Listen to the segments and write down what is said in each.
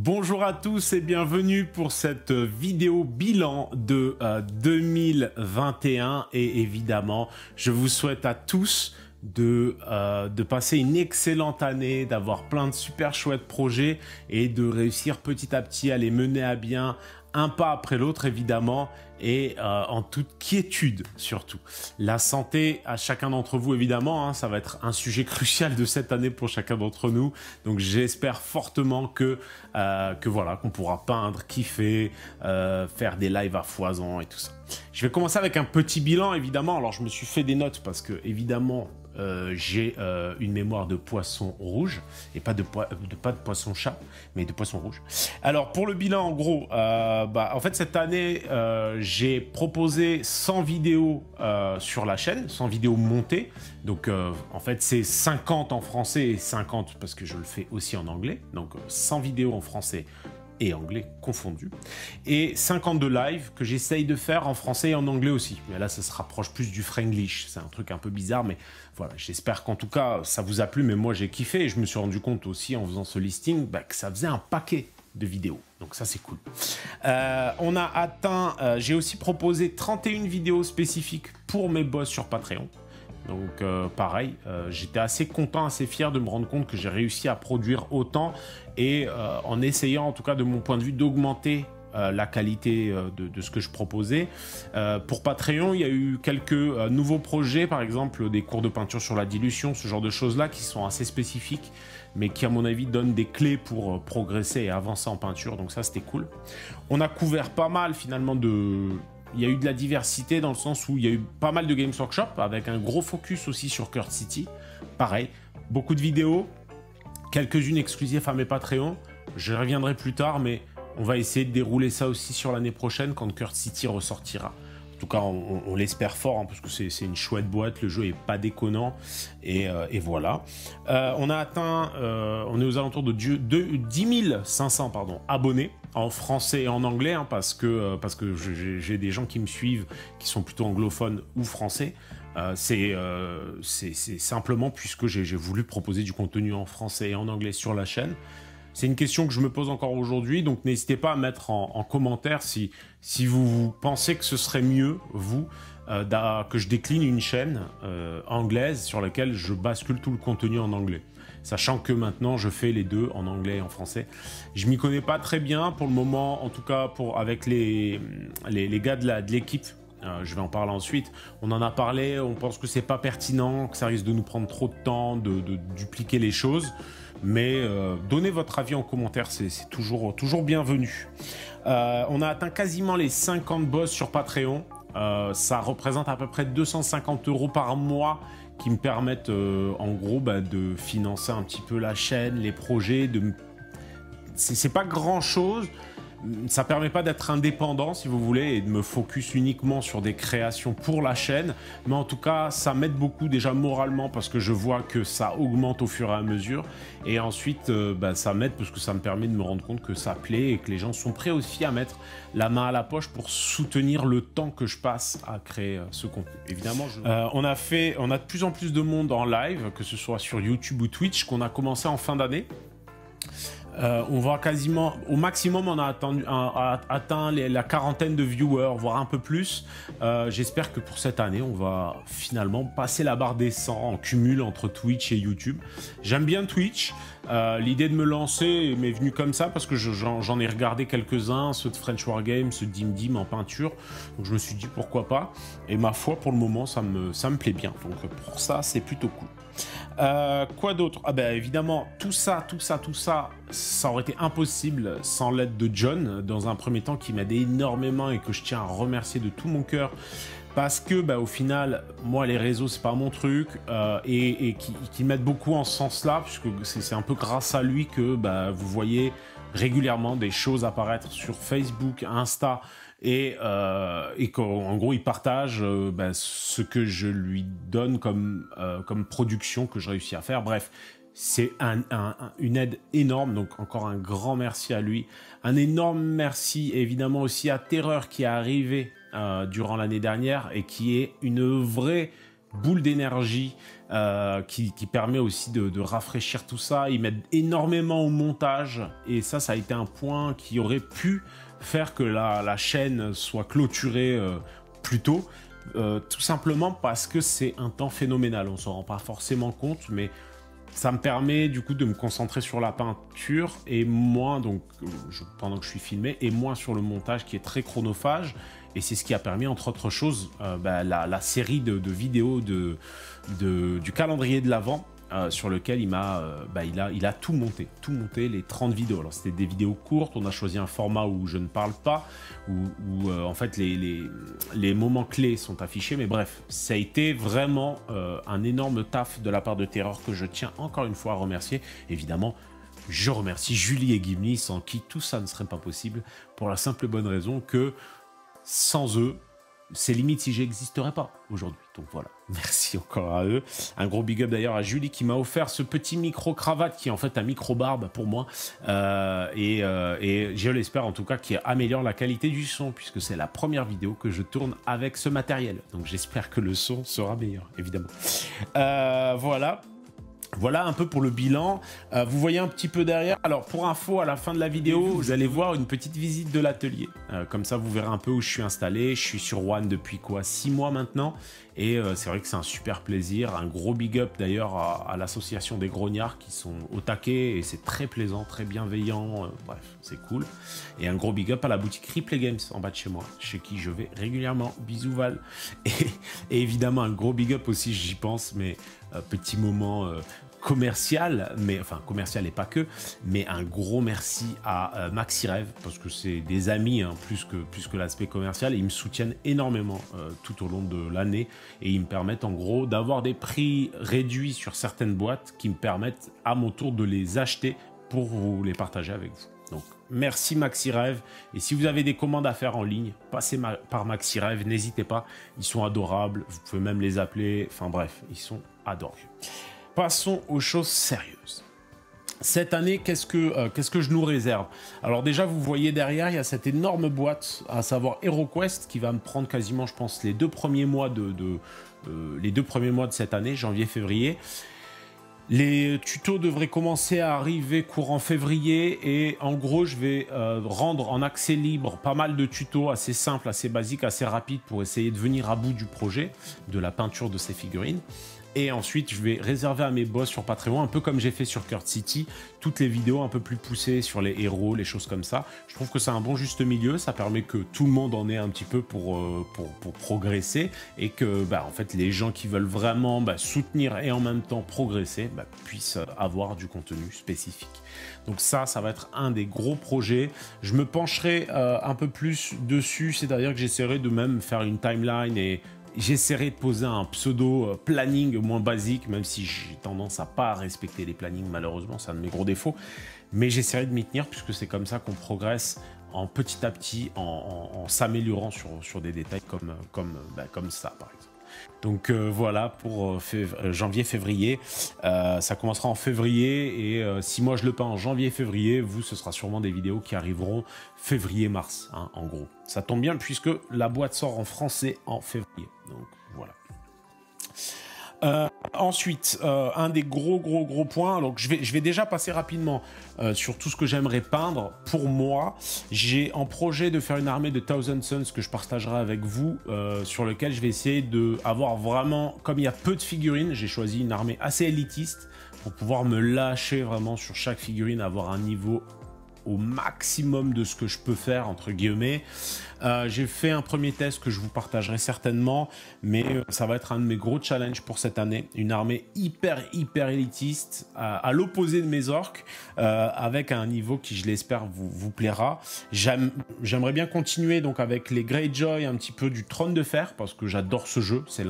Bonjour à tous et bienvenue pour cette vidéo bilan de 2021 et évidemment je vous souhaite à tous de passer une excellente année, d'avoir plein de super chouettes projets et de réussir petit à petit à les mener à bien un pas après l'autre évidemment et en toute quiétude surtout. La santé à chacun d'entre vous évidemment, ça va être un sujet crucial de cette année pour chacun d'entre nous. Donc j'espère fortement que voilà, qu'on pourra peindre, kiffer, faire des lives à foison et tout ça. Je vais commencer avec un petit bilan évidemment. Alors je me suis fait des notes parce que évidemment j'ai une mémoire de poisson rouge et pas de poisson chat mais de poisson rouge. Alors pour le bilan en gros, en fait cette année j'ai proposé 100 vidéos sur la chaîne, 100 vidéos montées. Donc en fait c'est 50 en français et 50 parce que je le fais aussi en anglais. Donc 100 vidéos en français et anglais confondus, et 52 lives que j'essaye de faire en français et en anglais aussi. Mais là, ça se rapproche plus du franglish. C'est un truc un peu bizarre, mais voilà, j'espère qu'en tout cas, ça vous a plu, mais moi, j'ai kiffé, et je me suis rendu compte aussi, en faisant ce listing, que ça faisait un paquet de vidéos. Donc ça, c'est cool. On a atteint... j'ai aussi proposé 31 vidéos spécifiques pour mes boss sur Patreon. Donc pareil, j'étais assez content, assez fier de me rendre compte que j'ai réussi à produire autant et en essayant en tout cas de mon point de vue d'augmenter la qualité de ce que je proposais. Pour Patreon, il y a eu quelques nouveaux projets, par exemple des cours de peinture sur la dilution, ce genre de choses-là qui sont assez spécifiques, mais qui à mon avis donnent des clés pour progresser et avancer en peinture, donc ça c'était cool. On a couvert pas mal finalement de... Il y a eu de la diversité dans le sens où il y a eu pas mal de Games Workshop avec un gros focus aussi sur Curd City. Pareil, beaucoup de vidéos, quelques-unes exclusives à mes Patreons. Je reviendrai plus tard, mais on va essayer de dérouler ça aussi sur l'année prochaine quand Curd City ressortira. En tout cas, on l'espère fort, parce que c'est une chouette boîte, le jeu est pas déconnant, et voilà. On a atteint, on est aux alentours de 10 500 abonnés, en français et en anglais, parce que j'ai des gens qui me suivent, qui sont plutôt anglophones ou français. C'est simplement puisque j'ai voulu proposer du contenu en français et en anglais sur la chaîne. C'est une question que je me pose encore aujourd'hui, donc n'hésitez pas à mettre en commentaire si vous pensez que ce serait mieux, vous, que je décline une chaîne anglaise sur laquelle je bascule tout le contenu en anglais. Sachant que maintenant, je fais les deux, en anglais et en français. Je m'y connais pas très bien pour le moment, en tout cas avec les gars de l'équipe. Je vais en parler ensuite. On en a parlé, on pense que c'est pas pertinent, que ça risque de nous prendre trop de temps, de dupliquer les choses. Mais donnez votre avis en commentaire, c'est toujours bienvenu. On a atteint quasiment les 50 boss sur Patreon. Ça représente à peu près 250 € par mois qui me permettent en gros de financer un petit peu la chaîne, les projets. C'est pas grand chose. Ça permet pas d'être indépendant si vous voulez et de me focus uniquement sur des créations pour la chaîne, mais en tout cas ça m'aide beaucoup déjà moralement parce que je vois que ça augmente au fur et à mesure, et ensuite ça m'aide parce que ça me permet de me rendre compte que ça plaît et que les gens sont prêts aussi à mettre la main à la poche pour soutenir le temps que je passe à créer ce contenu. Évidemment, on a de plus en plus de monde en live, que ce soit sur YouTube ou Twitch, qu'on a commencé en fin d'année. On va quasiment, au maximum, on a atteint la quarantaine de viewers, voire un peu plus. J'espère que pour cette année, on va finalement passer la barre des 100 en cumul entre Twitch et YouTube. J'aime bien Twitch. L'idée de me lancer m'est venue comme ça parce que j'en ai regardé quelques-uns, ceux de French Wargame, ceux de Dim en peinture. Donc je me suis dit pourquoi pas. Et ma foi, pour le moment, ça me plaît bien. Donc pour ça, c'est plutôt cool. Quoi d'autre? Évidemment, tout ça aurait été impossible sans l'aide de John, dans un premier temps, qui m'aide énormément et que je tiens à remercier de tout mon cœur. Parce que, au final, moi, les réseaux, c'est pas mon truc, et qui m'aide beaucoup en ce sens-là, puisque c'est un peu grâce à lui que vous voyez régulièrement des choses apparaître sur Facebook, Insta, et qu'en gros il partage ce que je lui donne comme production que je réussis à faire. Bref, c'est une aide énorme, donc encore un grand merci à lui. Un énorme merci évidemment aussi à Terreur qui est arrivé durant l'année dernière et qui est une vraie boule d'énergie qui permet aussi de rafraîchir tout ça. Ils mettent énormément au montage et ça a été un point qui aurait pu faire que la chaîne soit clôturée plus tôt. Tout simplement parce que c'est un temps phénoménal. On s'en rend pas forcément compte, mais ça me permet du coup de me concentrer sur la peinture et moins, donc pendant que je suis filmé, et moins sur le montage qui est très chronophage. Et c'est ce qui a permis, entre autres choses, la série de vidéos du calendrier de l'Avent, sur lequel il a tout monté, les 30 vidéos. Alors c'était des vidéos courtes, on a choisi un format où je ne parle pas, où en fait les moments clés sont affichés, mais bref, ça a été vraiment un énorme taf de la part de Terreur que je tiens encore une fois à remercier. Évidemment, je remercie Julie et Gimli, sans qui tout ça ne serait pas possible, pour la simple et bonne raison que sans eux, c'est limite si j'existerais pas aujourd'hui. Donc voilà, merci encore à eux. Un gros big up d'ailleurs à Julie qui m'a offert ce petit micro-cravate qui est en fait un micro-barbe pour moi. Et je l'espère en tout cas qui améliore la qualité du son puisque c'est la première vidéo que je tourne avec ce matériel. Donc j'espère que le son sera meilleur, évidemment. Voilà. Voilà un peu pour le bilan. Vous voyez un petit peu derrière. Alors pour info, à la fin de la vidéo, vous allez voir une petite visite de l'atelier. Comme ça, vous verrez un peu où je suis installé. Je suis sur One depuis 6 mois maintenant. Et c'est vrai que c'est un super plaisir. Un gros big up d'ailleurs à l'association des Grognards qui sont au taquet. Et c'est très plaisant, très bienveillant. Bref, c'est cool. Et un gros big up à la boutique Replay Games en bas de chez moi, chez qui je vais régulièrement. Bisous Val. Et évidemment, un gros big up aussi, j'y pense, mais petit moment commercial, mais enfin commercial et pas que, mais un gros merci à Maxirev parce que c'est des amis hein, plus que l'aspect commercial et ils me soutiennent énormément tout au long de l'année et ils me permettent en gros d'avoir des prix réduits sur certaines boîtes qui me permettent à mon tour de les acheter pour vous les partager avec vous. Donc merci Maxirev et si vous avez des commandes à faire en ligne, passez par Maxirev, n'hésitez pas, ils sont adorables, vous pouvez même les appeler, enfin bref, ils sont adorables. Passons aux choses sérieuses. Cette année, qu'est-ce que je nous réserve? Alors déjà, vous voyez derrière, il y a cette énorme boîte, à savoir HeroQuest, qui va me prendre quasiment, je pense, les deux premiers mois de cette année, janvier-février. Les tutos devraient commencer à arriver courant février et en gros, je vais rendre en accès libre pas mal de tutos assez simples, assez basiques, assez rapides pour essayer de venir à bout du projet, de la peinture de ces figurines. Et ensuite, je vais réserver à mes boss sur Patreon, un peu comme j'ai fait sur Kurt City, toutes les vidéos un peu plus poussées sur les héros, les choses comme ça. Je trouve que c'est un bon juste milieu, ça permet que tout le monde en ait un petit peu pour progresser et que en fait, les gens qui veulent vraiment soutenir et en même temps progresser puissent avoir du contenu spécifique. Donc ça va être un des gros projets. Je me pencherai un peu plus dessus, c'est-à-dire que j'essaierai de même faire une timeline et j'essaierai de poser un pseudo planning moins basique, même si j'ai tendance à pas respecter les plannings malheureusement, c'est un de mes gros défauts. Mais j'essaierai de m'y tenir puisque c'est comme ça qu'on progresse en petit à petit, en s'améliorant sur des détails comme ça par exemple. Donc voilà pour janvier-février. Ça commencera en février et si moi je le peins en janvier-février, vous ce sera sûrement des vidéos qui arriveront février-mars hein, en gros. Ça tombe bien puisque la boîte sort en français en février. Donc voilà. Ensuite, un des gros points, donc je vais déjà passer rapidement sur tout ce que j'aimerais peindre. Pour moi, j'ai en projet de faire une armée de Thousand Suns que je partagerai avec vous, sur lequel je vais essayer d'avoir vraiment, comme il y a peu de figurines, j'ai choisi une armée assez élitiste pour pouvoir me lâcher vraiment sur chaque figurine, avoir un niveau au maximum de ce que je peux faire entre guillemets. J'ai fait un premier test que je vous partagerai certainement, mais ça va être un de mes gros challenges pour cette année, une armée hyper élitiste à l'opposé de mes orques, avec un niveau qui je l'espère vous plaira. J'aimerais bien continuer donc avec les Greyjoy, un petit peu du Trône de Fer parce que j'adore ce jeu, c'est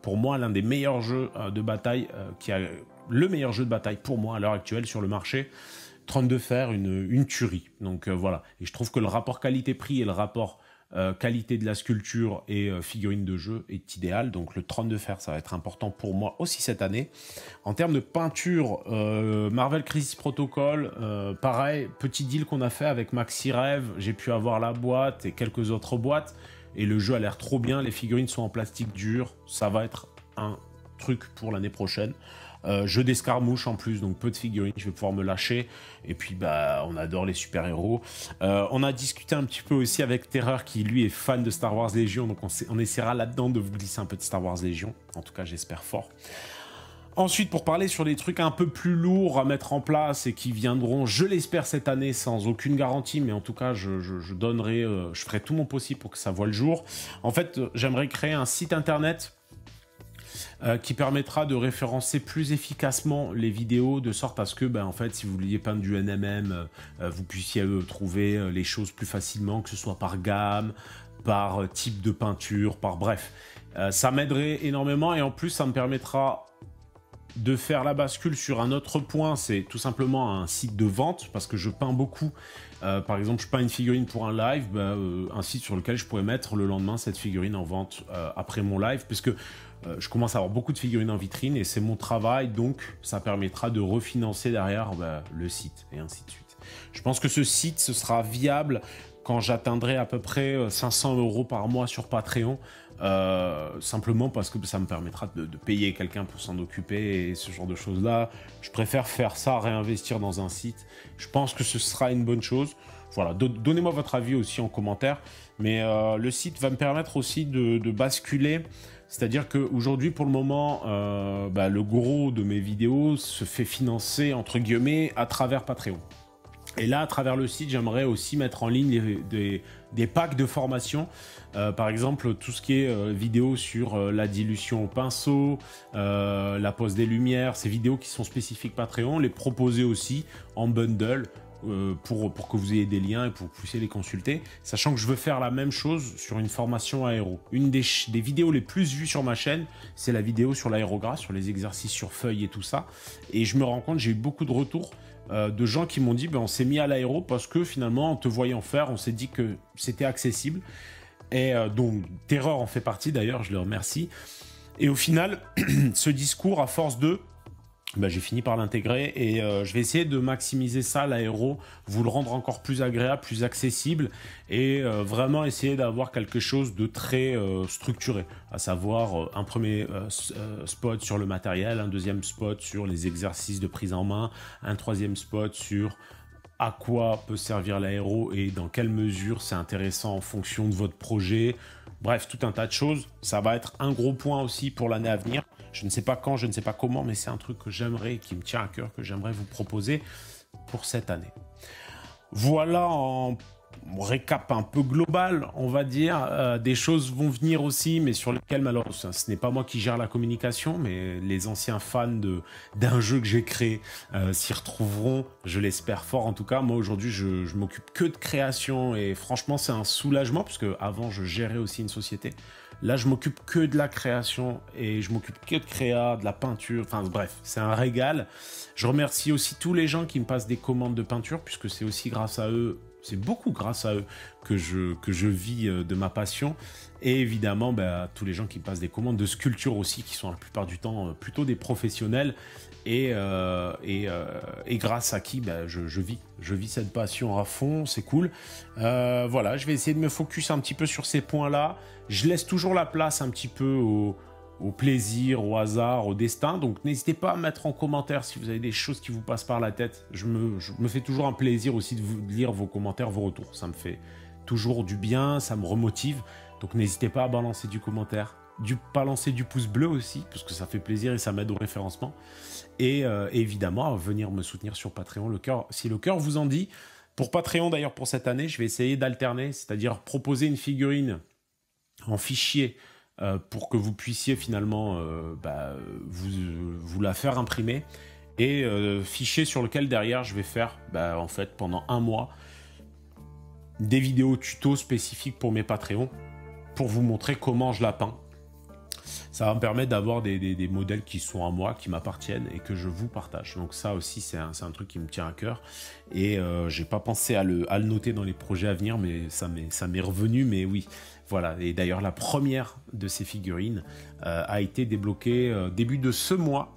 pour moi l'un des meilleurs jeux de bataille, qui a le meilleur jeu de bataille pour moi à l'heure actuelle sur le marché. Trône de Fer, une tuerie. Donc voilà. Et je trouve que le rapport qualité-prix et le rapport qualité de la sculpture et figurine de jeu est idéal. Donc le Trône de Fer, ça va être important pour moi aussi cette année. En termes de peinture, Marvel Crisis Protocol, pareil, petit deal qu'on a fait avec Maxirev. J'ai pu avoir la boîte et quelques autres boîtes. Et le jeu a l'air trop bien. Les figurines sont en plastique dur. Ça va être un truc pour l'année prochaine. Jeu d'escarmouche en plus, donc peu de figurines, je vais pouvoir me lâcher. Et puis bah on adore les super-héros. On a discuté un petit peu aussi avec Terreur qui lui est fan de Star Wars Légion, donc on essaiera là-dedans de vous glisser un peu de Star Wars Légion. En tout cas j'espère fort. Ensuite, pour parler sur des trucs un peu plus lourds à mettre en place et qui viendront, je l'espère, cette année sans aucune garantie, mais en tout cas, je ferai tout mon possible pour que ça voie le jour. En fait, j'aimerais créer un site internet qui permettra de référencer plus efficacement les vidéos, de sorte à ce que, en fait, si vous vouliez peindre du NMM, vous puissiez trouver les choses plus facilement, que ce soit par gamme, par type de peinture, bref. Ça m'aiderait énormément et en plus, ça me permettra de faire la bascule sur un autre point, c'est tout simplement un site de vente, parce que je peins beaucoup. Par exemple, je peins une figurine pour un live, un site sur lequel je pourrais mettre le lendemain cette figurine en vente après mon live, puisque je commence à avoir beaucoup de figurines en vitrine et c'est mon travail, donc ça permettra de refinancer derrière le site et ainsi de suite. Je pense que ce site, ce sera viable quand j'atteindrai à peu près 500 € par mois sur Patreon, simplement parce que ça me permettra de payer quelqu'un pour s'en occuper et ce genre de choses-là. Je préfère faire ça, réinvestir dans un site. Je pense que ce sera une bonne chose. Voilà, donnez-moi votre avis aussi en commentaire. Mais le site va me permettre aussi de basculer. C'est-à-dire qu'aujourd'hui, pour le moment, le gros de mes vidéos se fait financer, entre guillemets, à travers Patreon. Et là, à travers le site, j'aimerais aussi mettre en ligne des packs de formation. Par exemple, tout ce qui est vidéo sur la dilution au pinceau, la pose des lumières, ces vidéos qui sont spécifiques Patreon, les proposer aussi en bundle pour que vous ayez des liens et pour que vous puissiez les consulter. Sachant que je veux faire la même chose sur une formation aéro. Une des vidéos les plus vues sur ma chaîne, c'est la vidéo sur l'aérographe, sur les exercices sur feuilles et tout ça. Et je me rends compte, j'ai eu beaucoup de retours de gens qui m'ont dit on s'est mis à l'aéro parce que finalement en te voyant faire on s'est dit que c'était accessible et donc Terreur en fait partie d'ailleurs, je le remercie. Et au final ce discours, à force de j'ai fini par l'intégrer et je vais essayer de maximiser ça, l'aéro, vous le rendre encore plus agréable, plus accessible et vraiment essayer d'avoir quelque chose de très structuré, à savoir un premier spot sur le matériel, un deuxième spot sur les exercices de prise en main, un troisième spot sur à quoi peut servir l'aéro et dans quelle mesure c'est intéressant en fonction de votre projet. Bref, tout un tas de choses. Ça va être un gros point aussi pour l'année à venir. Je ne sais pas quand, je ne sais pas comment, mais c'est un truc que j'aimerais, qui me tient à cœur, que j'aimerais vous proposer pour cette année. Voilà en récap un peu global, on va dire. Des choses vont venir aussi, mais sur lesquelles, malheureusement, ce n'est pas moi qui gère la communication, mais les anciens fans d'un jeu que j'ai créé s'y retrouveront, je l'espère fort. En tout cas, moi aujourd'hui, je m'occupe que de création et franchement, c'est un soulagement, parce qu'avant, je gérais aussi une société. Là, je m'occupe que de la création et je m'occupe que de créa, de la peinture. Enfin, bref, c'est un régal. Je remercie aussi tous les gens qui me passent des commandes de peinture, puisque c'est aussi grâce à eux, c'est beaucoup grâce à eux que je vis de ma passion. Et évidemment, tous les gens qui me passent des commandes de sculpture aussi, qui sont la plupart du temps plutôt des professionnels. Et grâce à qui je vis cette passion à fond, c'est cool. Voilà, je vais essayer de me focus un petit peu sur ces points-là. Je laisse toujours la place un petit peu au plaisir, au hasard, au destin. Donc n'hésitez pas à mettre en commentaire si vous avez des choses qui vous passent par la tête. Je me fais toujours un plaisir aussi de lire vos commentaires, vos retours. Ça me fait toujours du bien, ça me remotive. Donc n'hésitez pas à balancer du commentaire, balancer du pouce bleu aussi, parce que ça fait plaisir et ça m'aide au référencement. Et évidemment, à venir me soutenir sur Patreon, si le cœur vous en dit. Pour Patreon, d'ailleurs, pour cette année, je vais essayer d'alterner, c'est-à-dire proposer une figurine en fichier pour que vous puissiez finalement vous la faire imprimer, et fichier sur lequel derrière je vais faire en fait pendant un mois des vidéos tuto spécifiques pour mes Patreons pour vous montrer comment je la peins. Ça va me permettre d'avoir des modèles qui sont à moi, qui m'appartiennent et que je vous partage. Donc ça aussi, c'est un truc qui me tient à cœur. Et j'ai pas pensé à le noter dans les projets à venir, mais ça m'est revenu. Mais oui, voilà. Et d'ailleurs, la première de ces figurines a été débloquée début de ce mois.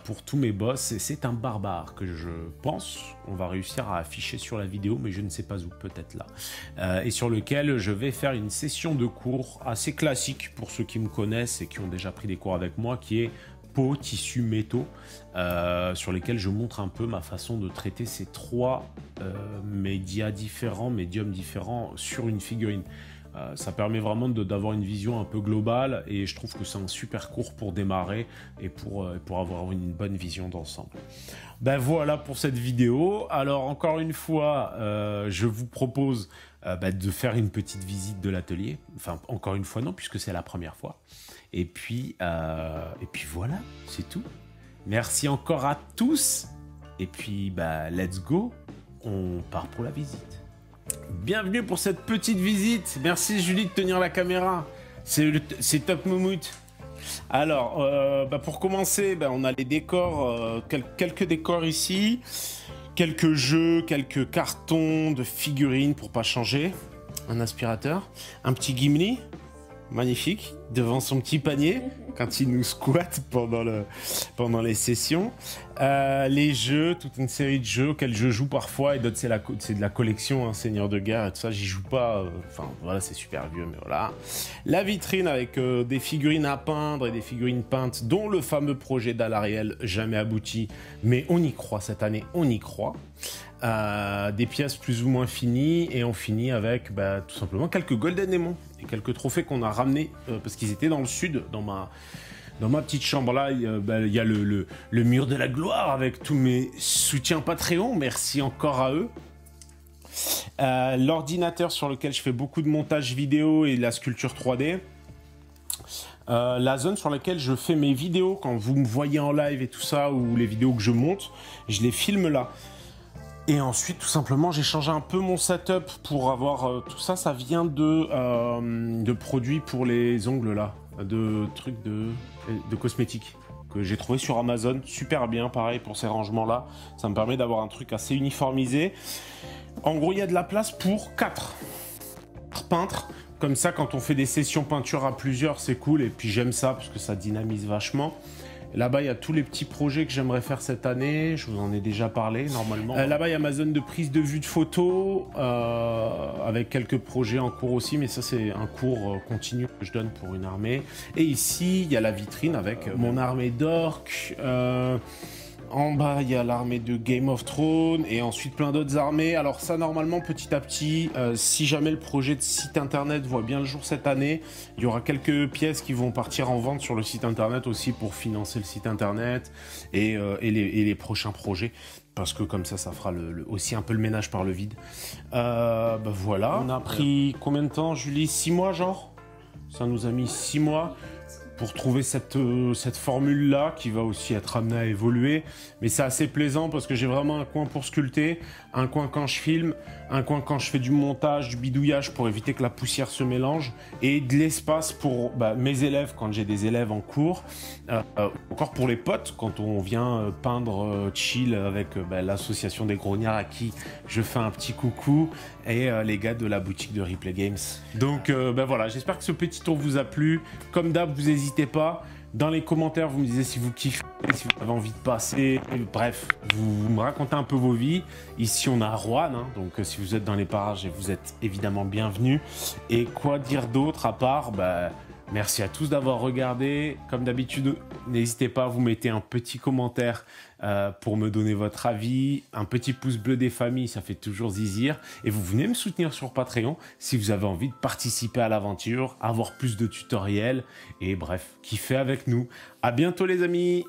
pour tous mes boss. Et c'est un barbare que je pense on va réussir à afficher sur la vidéo, mais je ne sais pas où, peut-être là. Et sur lequel je vais faire une session de cours assez classique pour ceux qui me connaissent et qui ont déjà pris des cours avec moi, qui est peau, tissu, métaux, sur lesquels je montre un peu ma façon de traiter ces trois médiums différents sur une figurine. Ça permet vraiment d'avoir une vision un peu globale et je trouve que c'est un super cours pour démarrer et pour avoir une bonne vision d'ensemble. Ben voilà pour cette vidéo. Alors encore une fois, je vous propose de faire une petite visite de l'atelier. Enfin, encore une fois non, puisque c'est la première fois. Et puis voilà, c'est tout. Merci encore à tous. Et puis, let's go. On part pour la visite. Bienvenue pour cette petite visite. Merci Julie de tenir la caméra. C'est top moumoute. Alors, pour commencer, on a les décors, quelques décors ici. Quelques jeux, quelques cartons de figurines pour pas changer. Un aspirateur. Un petit Gimli. Magnifique, devant son petit panier, quand il nous squatte pendant les sessions. Les jeux, toute une série de jeux auxquels je joue parfois, et d'autres c'est de la collection, hein, Seigneur de guerre et tout ça, j'y joue pas, voilà, c'est super vieux, mais voilà. La vitrine avec des figurines à peindre et des figurines peintes, dont le fameux projet d'Alariel, jamais abouti, mais on y croit cette année, on y croit. Des pièces plus ou moins finies, et on finit avec tout simplement quelques Golden Aimons et quelques trophées qu'on a ramenés parce qu'ils étaient dans le sud, dans ma petite chambre là. Il y a le mur de la gloire avec tous mes soutiens Patreon, merci encore à eux. L'ordinateur sur lequel je fais beaucoup de montage vidéo et la sculpture 3D. La zone sur laquelle je fais mes vidéos, quand vous me voyez en live et tout ça, ou les vidéos que je monte, je les filme là. Et ensuite, tout simplement, j'ai changé un peu mon setup pour avoir tout ça. Ça vient de produits pour les ongles là, de trucs de cosmétiques que j'ai trouvé sur Amazon. Super bien, pareil pour ces rangements là. Ça me permet d'avoir un truc assez uniformisé. En gros, il y a de la place pour 4 peintres. Comme ça, quand on fait des sessions peinture à plusieurs, c'est cool. Et puis j'aime ça parce que ça dynamise vachement. Là-bas, il y a tous les petits projets que j'aimerais faire cette année. Je vous en ai déjà parlé, normalement. Là-bas, il y a ma zone de prise de vue de photos, avec quelques projets en cours aussi. Mais ça, c'est un cours continu que je donne pour une armée. Et ici, il y a la vitrine avec mon armée d'orques. En bas, il y a l'armée de Game of Thrones et ensuite plein d'autres armées. Alors ça, normalement, petit à petit, si jamais le projet de site internet voit bien le jour cette année, il y aura quelques pièces qui vont partir en vente sur le site internet aussi pour financer le site internet et les prochains projets. Parce que comme ça fera aussi un peu le ménage par le vide. Voilà. On a pris combien de temps, Julie? 6 mois, genre? Ça nous a mis 6 mois pour trouver cette formule-là qui va aussi être amenée à évoluer. Mais c'est assez plaisant parce que j'ai vraiment un coin pour sculpter, un coin quand je filme, un coin quand je fais du montage, du bidouillage pour éviter que la poussière se mélange, et de l'espace pour mes élèves quand j'ai des élèves en cours, encore pour les potes quand on vient peindre chill avec l'association des grognards à qui je fais un petit coucou, et les gars de la boutique de Replay Games. Donc voilà, j'espère que ce petit tour vous a plu. Comme d'hab, vous n'hésitez pas. Dans les commentaires, vous me disiez si vous kiffez, si vous avez envie de passer. Bref, vous me racontez un peu vos vies. Ici, on a Rouen, hein, donc si vous êtes dans les parages, vous êtes évidemment bienvenus. Et quoi dire d'autre à part merci à tous d'avoir regardé. Comme d'habitude, n'hésitez pas à vous mettre un petit commentaire pour me donner votre avis. Un petit pouce bleu des familles, ça fait toujours zizir. Et vous venez me soutenir sur Patreon si vous avez envie de participer à l'aventure, avoir plus de tutoriels et bref, kiffer avec nous. À bientôt les amis!